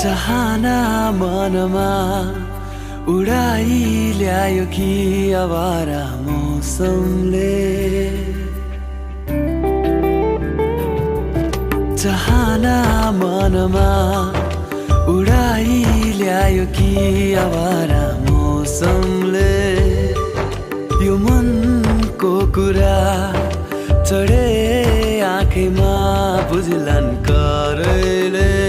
चाहना मनमा उडाई ल्यायो कि आवारा मौसमले चाहना मनमा उडाई ल्यायो कि आवारा मौसमले यो मनको कुरा चढे आँखैमा बुझ्लान् करैले